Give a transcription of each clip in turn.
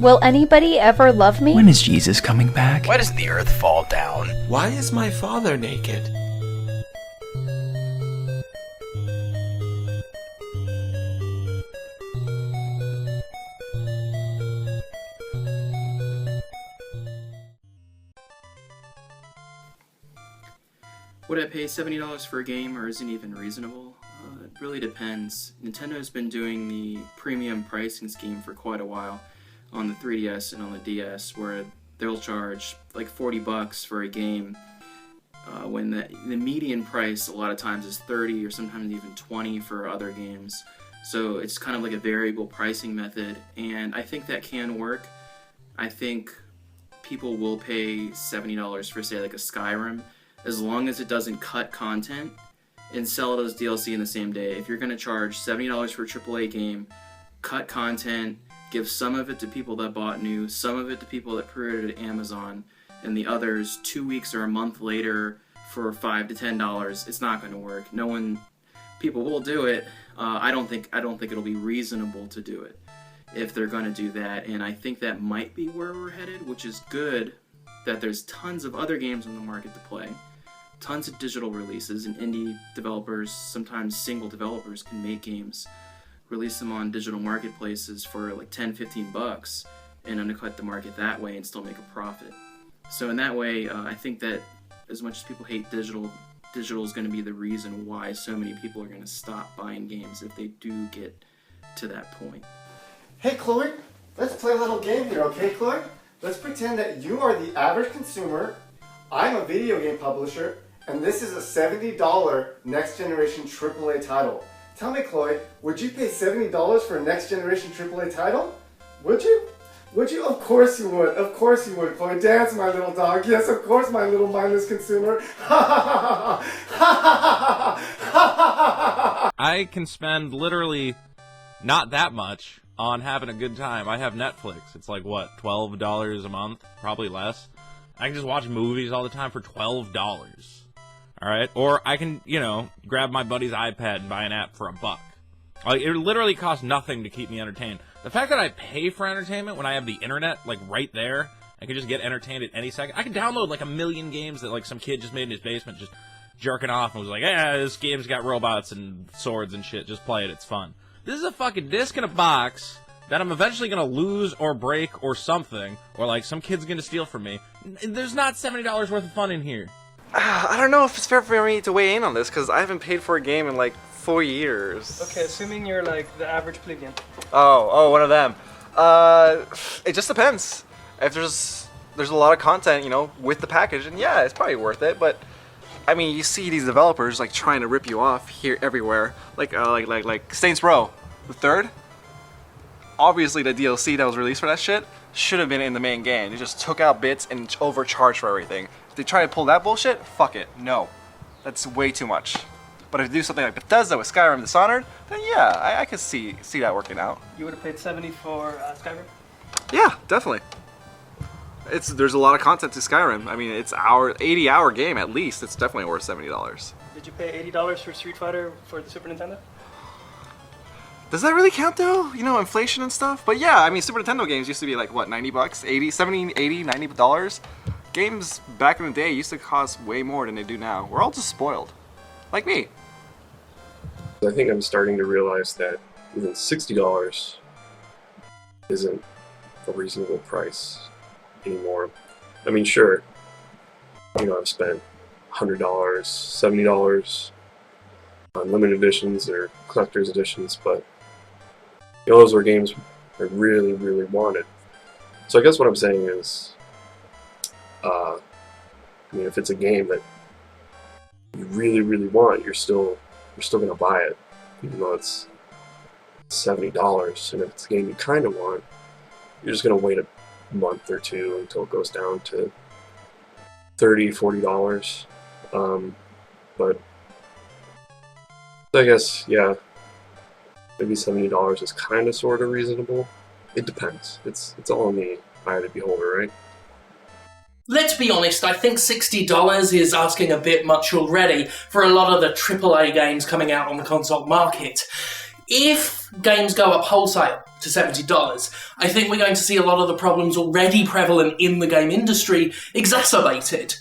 Will anybody ever love me? When is Jesus coming back? Why doesn't the earth fall down? Why is my father naked? Would I pay $70 for a game, or is it even reasonable? It really depends. Nintendo's been doing the premium pricing scheme for quite a while on the 3DS and on the DS, where they'll charge like $40 for a game when the median price a lot of times is $30 or sometimes even $20 for other games. So it's kind of like a variable pricing method, and I think that can work. I think people will pay $70 for, say, like a Skyrim, as long as it doesn't cut content and sell it as DLC in the same day. If you're going to charge $70 for a AAA game, cut content, give some of it to people that bought new, some of it to people that pre-ordered at Amazon, and the others 2 weeks or a month later for $5 to $10, it's not going to work. People will do it. I don't think it'll be reasonable to do it if they're going to do that, and I think that might be where we're headed, which is good that there's tons of other games on the market to play. Tons of digital releases, and indie developers, sometimes single developers, can make games, release them on digital marketplaces for like $10-15 and undercut the market that way and still make a profit. So in that way, I think that as much as people hate digital is going to be the reason why so many people are going to stop buying games if they do get to that point. Hey Chloe, let's play a little game here, okay Chloe? Let's pretend that you are the average consumer, I'm a video game publisher, and this is a $70 next generation AAA title. Tell me Chloe, would you pay $70 for a next generation AAA title? Would you? Would you? Of course you would. Of course you would, Chloe. Dance, my little dog. Yes, of course, my little mindless consumer. I can spend literally not that much on having a good time. I have Netflix. It's like, what, $12 a month? Probably less. I can just watch movies all the time for $12. Alright? Or I can, grab my buddy's iPad and buy an app for $1. Like, it literally costs nothing to keep me entertained. The fact that I pay for entertainment when I have the internet, like, right there, I can just get entertained at any second. I can download, like, 1,000,000 games that, like, some kid just made in his basement just jerking off and was like, this game's got robots and swords and shit. Just play it. It's fun. This is a fucking disc in a box that I'm eventually going to lose or break or something, or, like, some kid's going to steal from me. There's not $70 worth of fun in here. I don't know if it's fair for me to weigh in on this, because I haven't paid for a game in like 4 years. Okay, assuming you're like the average plebeian. Oh, one of them. It just depends. If there's a lot of content, with the package, and yeah, it's probably worth it. But I mean, you see these developers like trying to rip you off here everywhere, like Saints Row, the third. Obviously, the DLC that was released for that shit should have been in the main game. They just took out bits and overcharged for everything. If they try to pull that bullshit, fuck it. No. That's way too much. But if they do something like Bethesda with Skyrim and Dishonored, then yeah, I could see that working out. You would have paid $70 for Skyrim? Yeah, definitely. There's a lot of content to Skyrim. I mean, it's 80-hour game at least. It's definitely worth $70. Did you pay $80 for Street Fighter for the Super Nintendo? Does that really count though? Inflation and stuff? But yeah, I mean, Super Nintendo games used to be like, what, $90? 80, 70, 80, $90? Games back in the day used to cost way more than they do now. We're all just spoiled. Like me. I think I'm starting to realize that even $60 isn't a reasonable price anymore. I mean, sure, I've spent $100, $70 on limited editions or collector's editions, but those were games I really, really wanted. So I guess what I'm saying is, if it's a game that you really, really want, you're still gonna buy it, even though it's $70. And if it's a game you kind of want, you're just gonna wait a month or two until it goes down to $30, $40. But I guess, yeah, maybe $70 is kind of sort of reasonable. It depends. It's all in the eye of the beholder, right? Let's be honest, I think $60 is asking a bit much already for a lot of the AAA games coming out on the console market. If games go up wholesale, to $70. I think we're going to see a lot of the problems already prevalent in the game industry exacerbated.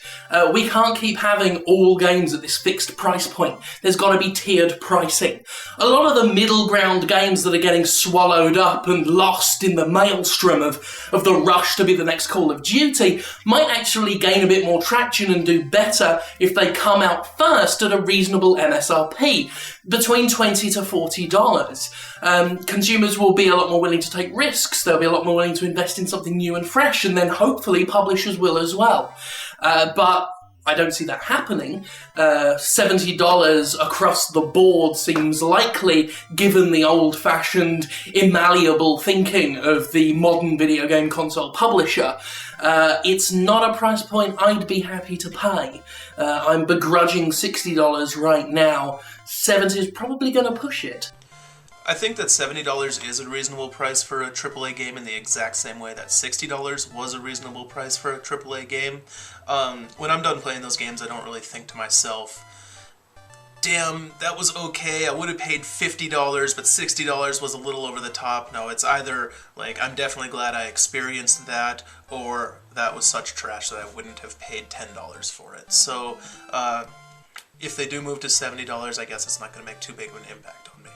We can't keep having all games at this fixed price point. There's got to be tiered pricing. A lot of the middle ground games that are getting swallowed up and lost in the maelstrom of the rush to be the next Call of Duty might actually gain a bit more traction and do better if they come out first at a reasonable MSRP, between $20 to $40. Consumers will be a lot more willing to take risks, they'll be a lot more willing to invest in something new and fresh, and then hopefully publishers will as well. But I don't see that happening. $70 across the board seems likely, given the old-fashioned, malleable thinking of the modern video game console publisher. It's not a price point I'd be happy to pay. I'm begrudging $60 right now. $70 is probably going to push it. I think that $70 is a reasonable price for a AAA game in the exact same way that $60 was a reasonable price for a AAA game. When I'm done playing those games, I don't really think to myself, damn, that was okay, I would have paid $50, but $60 was a little over the top. No, it's either, like, I'm definitely glad I experienced that, or that was such trash that I wouldn't have paid $10 for it. So, if they do move to $70, I guess it's not going to make too big of an impact on me.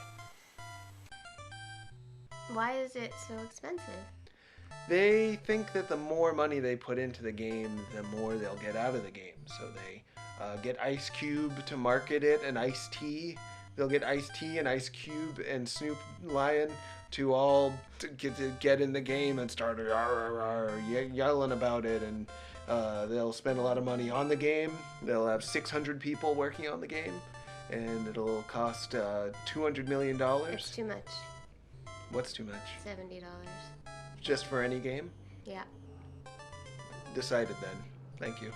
Why is it so expensive? They think that the more money they put into the game, the more they'll get out of the game. So they get Ice Cube to market it, and Ice-T. They'll get Ice-T and Ice Cube and Snoop Lion to all get in the game and start yelling about it, and they'll spend a lot of money on the game. They'll have 600 people working on the game, and it'll cost $200 million. It's too much. What's too much? $70. Just for any game? Yeah. Decided then. Thank you.